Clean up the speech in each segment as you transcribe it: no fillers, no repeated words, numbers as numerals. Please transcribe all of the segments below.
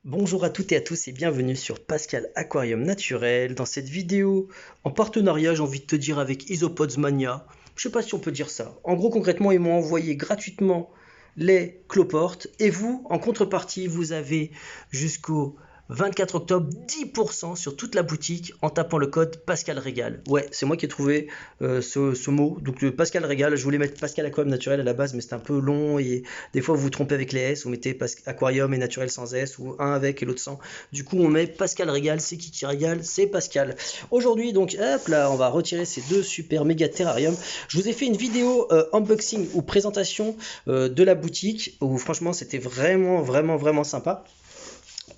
Bonjour à toutes et à tous et bienvenue sur Pascal Aquarium Naturel. Dans cette vidéo, en partenariat, j'ai envie de te dire avec Isopods Mania, je sais pas si on peut dire ça. En gros, concrètement, ils m'ont envoyé gratuitement les cloportes et vous, en contrepartie, vous avez jusqu'au 24 octobre 10% sur toute la boutique en tapant le code Pascal Régal. Ouais, c'est moi qui ai trouvé ce mot. Donc Pascal Régal, je voulais mettre Pascal Aquarium Naturel à la base, mais c'est un peu long et des fois vous vous trompez avec les S, vous mettez Aquarium et Naturel sans S, ou un avec et l'autre sans. Du coup on met Pascal Régal, c'est qui régale? C'est Pascal. Aujourd'hui donc hop là, on va retirer ces deux super méga terrariums. Je vous ai fait une vidéo unboxing ou présentation de la boutique, où franchement c'était vraiment sympa.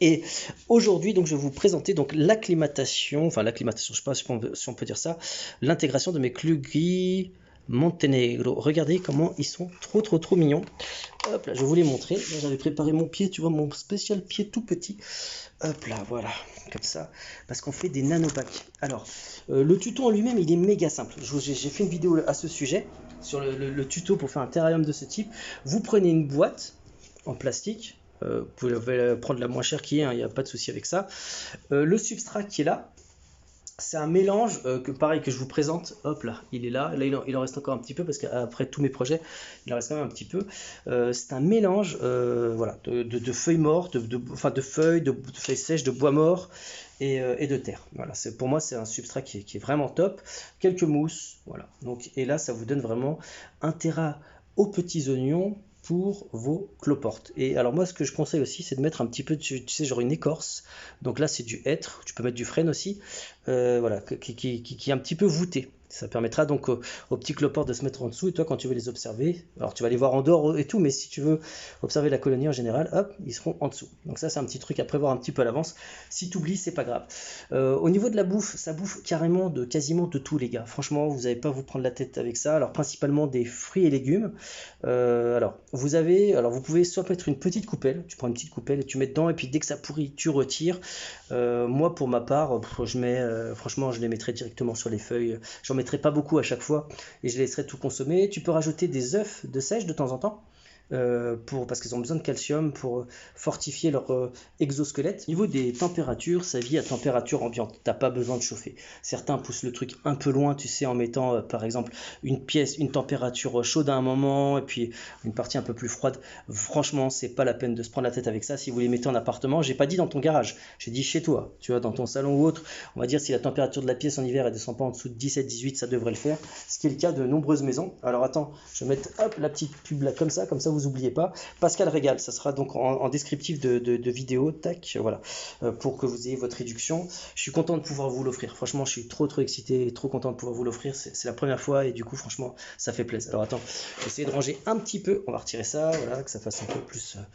Et aujourd'hui, donc, je vais vous présenter donc l'acclimatation, je sais pas si on peut dire ça, l'intégration de mes Clugri Montenegro. Regardez comment ils sont trop mignons. Hop là, je vais vous les montrer. J'avais préparé mon pied, tu vois, mon spécial pied tout petit. Hop là, voilà, comme ça, parce qu'on fait des nanopacks. Alors, le tuto en lui-même, il est méga simple. J'ai fait une vidéo à ce sujet, sur le tuto pour faire un terrarium de ce type. Vous prenez une boîte en plastique. Vous pouvez prendre la moins chère qui est, hein, il n'y a pas de souci avec ça. Le substrat qui est là, c'est un mélange que je vous présente. Hop là, il est là. Là, il en reste encore un petit peu parce qu'après tous mes projets, il en reste quand même un petit peu. C'est un mélange voilà, de feuilles mortes, de feuilles, de feuilles sèches, de bois mort et de terre. Voilà, pour moi, c'est un substrat qui est vraiment top. Quelques mousses, voilà. Donc, et là, ça vous donne vraiment un terrain aux petits oignons pour vos cloportes. Et alors moi, ce que je conseille aussi, c'est de mettre un petit peu, tu sais, genre une écorce. Donc là, c'est du hêtre. Tu peux mettre du frêne aussi. Voilà, qui est un petit peu voûté. Ça permettra donc aux petits cloportes de se mettre en dessous, et toi quand tu veux les observer, alors tu vas les voir en dehors et tout, mais si tu veux observer la colonie en général, hop, ils seront en dessous. Donc ça c'est un petit truc à prévoir un petit peu à l'avance. Si tu oublies, c'est pas grave. Au niveau de la bouffe, ça bouffe carrément quasiment de tout les gars. Franchement, vous n'allez pas vous prendre la tête avec ça. Alors principalement des fruits et légumes. Alors vous pouvez soit mettre une petite coupelle, tu prends une petite coupelle et tu mets dedans, et puis dès que ça pourrit, tu retires. Moi pour ma part, franchement, je les mettrai directement sur les feuilles. J'en mettrai pas beaucoup à chaque fois et je les laisserai tout consommer. Tu peux rajouter des œufs de sèche de temps en temps. Parce qu'ils ont besoin de calcium pour fortifier leur exosquelette. Au niveau des températures, ça vit à température ambiante. T'as pas besoin de chauffer. Certains poussent le truc un peu loin, tu sais, en mettant par exemple une température chaude à un moment et puis une partie un peu plus froide. Franchement, c'est pas la peine de se prendre la tête avec ça. Si vous les mettez en appartement, j'ai pas dit dans ton garage, j'ai dit chez toi, tu vois, dans ton salon ou autre. On va dire si la température de la pièce en hiver elle descend pas en dessous de 17-18, ça devrait le faire. Ce qui est le cas de nombreuses maisons. Alors attends, je vais mettre hop la petite pub là comme ça vous oubliez pas. Pascal Régal, ça sera donc en descriptif de vidéo, tac, voilà, pour que vous ayez votre réduction. Je suis content de pouvoir vous l'offrir. Franchement, je suis trop excité et trop content de pouvoir vous l'offrir. C'est la première fois et du coup, franchement, ça fait plaisir. Alors attends, essayez de ranger un petit peu. On va retirer ça, voilà, que ça fasse un peu plus. Là,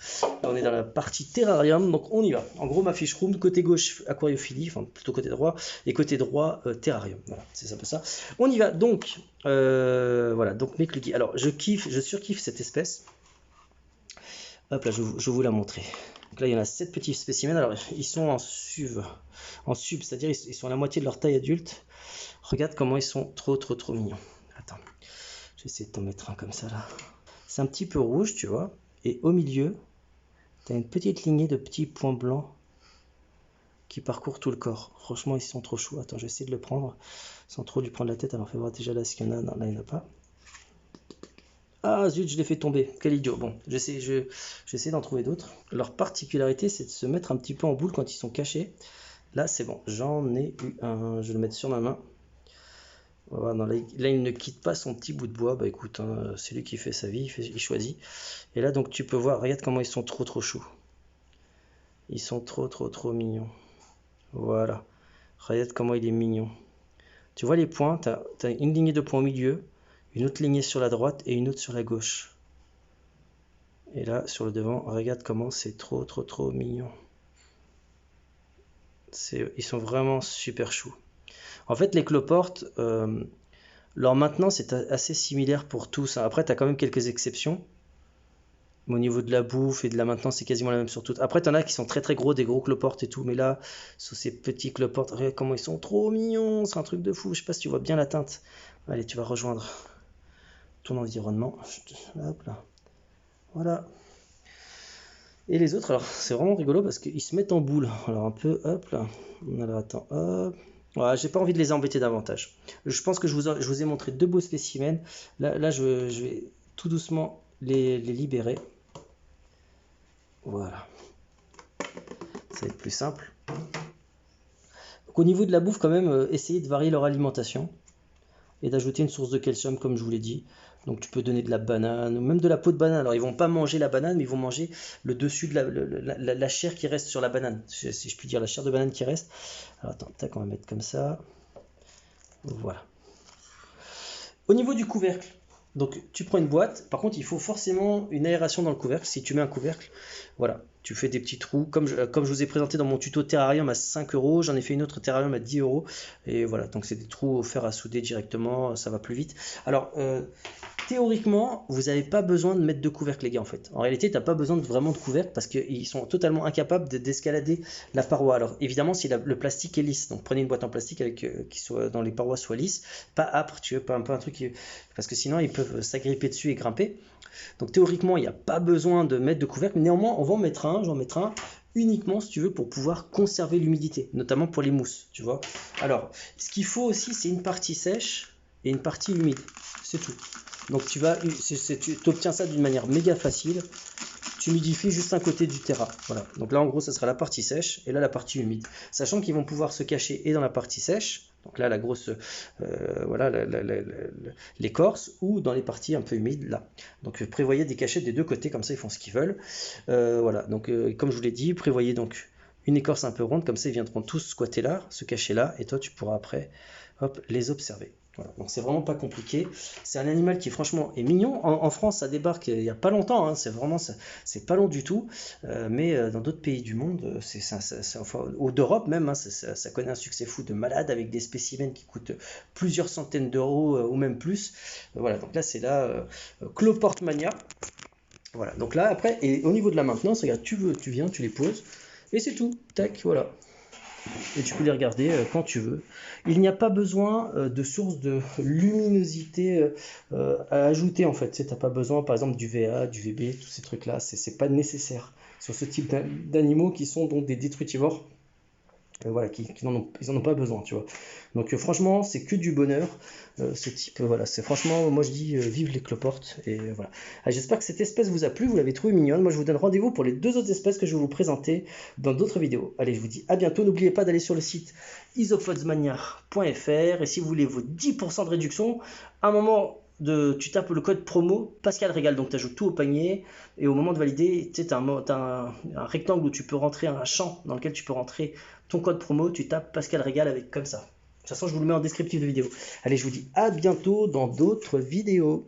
on est dans la partie terrarium, donc on y va. En gros, ma fiche room, côté gauche aquariophilie, enfin plutôt côté droit, et côté droit terrarium. Voilà, c'est un peu ça. On y va donc. Voilà, donc mes clugis. Alors, je surkiffe cette espèce. Hop là, je vais vous la montrer. Donc là, il y en a 7 petits spécimens. Alors, ils sont en sub, c'est-à-dire ils sont à la moitié de leur taille adulte. Regarde comment ils sont trop mignons. Attends, je vais essayer de t'en mettre un comme ça là. C'est un petit peu rouge, tu vois. Et au milieu, tu as une petite lignée de petits points blancs qui parcourent tout le corps. Franchement, ils sont trop chauds. Attends, je vais essayer de le prendre sans trop lui prendre la tête. Alors, fais voir déjà là ce qu'il y en a. Non, là, il n'y en a pas. Ah zut, je l'ai fait tomber, quel idiot. Bon, j'essaie d'en trouver d'autres. Leur particularité, c'est de se mettre un petit peu en boule quand ils sont cachés. Là, c'est bon, j'en ai eu un. Je vais le mettre sur ma main. Voilà, non, là, il ne quitte pas son petit bout de bois. Bah écoute, hein, c'est lui qui fait sa vie, il choisit. Et là, donc, tu peux voir, regarde comment ils sont trop choux. Ils sont trop mignons. Voilà. Regarde comment il est mignon. Tu vois les points, t'as une lignée de points au milieu, une autre lignée sur la droite et une autre sur la gauche. Et là, sur le devant, regarde comment c'est trop mignon. Ils sont vraiment super choux. En fait, les cloportes, leur maintenance est assez similaire pour tous. Après, tu as quand même quelques exceptions. Mais au niveau de la bouffe et de la maintenance, c'est quasiment la même sur toutes. Après, tu en as qui sont très gros, des gros cloportes et tout. Mais là, sur ces petits cloportes, regarde comment ils sont trop mignons. C'est un truc de fou. Je sais pas si tu vois bien la teinte. Allez, tu vas rejoindre ton environnement. Hop là. Voilà. Et les autres, alors c'est vraiment rigolo parce qu'ils se mettent en boule. Alors un peu, hop là. Alors attends, hop. Voilà, j'ai pas envie de les embêter davantage. Je pense que je vous ai montré deux beaux spécimens. Là je vais tout doucement les libérer. Voilà. Ça va être plus simple. Donc, au niveau de la bouffe, quand même, essayez de varier leur alimentation et d'ajouter une source de calcium, comme je vous l'ai dit. Donc tu peux donner de la banane, ou même de la peau de banane. Alors ils vont pas manger la banane, mais ils vont manger le dessus de la chair qui reste sur la banane, si je puis dire, la chair de banane qui reste. Alors attends, tac, on va mettre comme ça. Voilà. Au niveau du couvercle, donc tu prends une boîte, par contre il faut forcément une aération dans le couvercle. Si tu mets un couvercle, voilà, tu fais des petits trous, comme je vous ai présenté dans mon tuto terrarium à 5 €, j'en ai fait une autre terrarium à 10 €, et voilà, donc c'est des trous offerts à souder directement, ça va plus vite. Alors, théoriquement, vous n'avez pas besoin de mettre de couvercle, les gars, en fait. En réalité, tu n'as pas besoin vraiment de couvercle parce qu'ils sont totalement incapables d'escalader la paroi. Alors, évidemment, si le plastique est lisse, donc prenez une boîte en plastique avec qui soit dans les parois soit lisse, pas âpre, tu veux, pas un peu un truc parce que sinon ils peuvent s'agripper dessus et grimper. Donc théoriquement, il n'y a pas besoin de mettre de couvercle. Néanmoins, on va en mettre un, j'en mettrai un uniquement si tu veux pour pouvoir conserver l'humidité, notamment pour les mousses, tu vois. Alors, ce qu'il faut aussi, c'est une partie sèche et une partie humide, c'est tout. Donc tu obtiens ça d'une manière méga facile. Tu humidifies juste un côté du terrain. Voilà. Donc là en gros ça sera la partie sèche et là la partie humide. Sachant qu'ils vont pouvoir se cacher et dans la partie sèche, donc là la grosse, voilà, l'écorce, ou dans les parties un peu humides là. Donc prévoyez des cachettes des deux côtés, comme ça ils font ce qu'ils veulent. Voilà, donc comme je vous l'ai dit, prévoyez donc une écorce un peu ronde, comme ça ils viendront tous squatter là, se cacher là, et toi tu pourras après hop, les observer. Voilà. Donc c'est vraiment pas compliqué. C'est un animal qui franchement est mignon. En France, ça débarque il n'y a pas longtemps. Hein. C'est vraiment, c'est pas long du tout. Mais dans d'autres pays du monde, enfin, ou d'Europe même, hein, ça connaît un succès fou de malade avec des spécimens qui coûtent plusieurs centaines d'euros ou même plus. Voilà. Donc là, c'est la Cloporte Mania. Voilà. Donc là, après, et au niveau de la maintenance, regarde, tu viens, tu les poses et c'est tout. Tac, voilà. Et tu peux les regarder quand tu veux. Il n'y a pas besoin de source de luminosité à ajouter en fait. Tu n'as pas besoin par exemple du VA, du VB, tous ces trucs là, c'est pas nécessaire sur ce type d'animaux qui sont donc des détritivores. Voilà, ils n'en ont pas besoin, tu vois. Donc franchement, c'est que du bonheur, ce type, voilà, c'est franchement, moi je dis, vive les cloportes, et voilà. J'espère que cette espèce vous a plu, vous l'avez trouvée mignonne. Moi je vous donne rendez-vous pour les deux autres espèces que je vais vous présenter dans d'autres vidéos. Allez, je vous dis à bientôt, n'oubliez pas d'aller sur le site isopodsmania.fr, et si vous voulez vos 10% de réduction, à un moment... tu tapes le code promo Pascal Régale, donc tu ajoutes tout au panier, et au moment de valider, tu sais, un rectangle où tu peux rentrer, un champ dans lequel tu peux rentrer ton code promo, tu tapes Pascal Régale avec comme ça. De toute façon, je vous le mets en descriptif de vidéo. Allez, je vous dis à bientôt dans d'autres vidéos.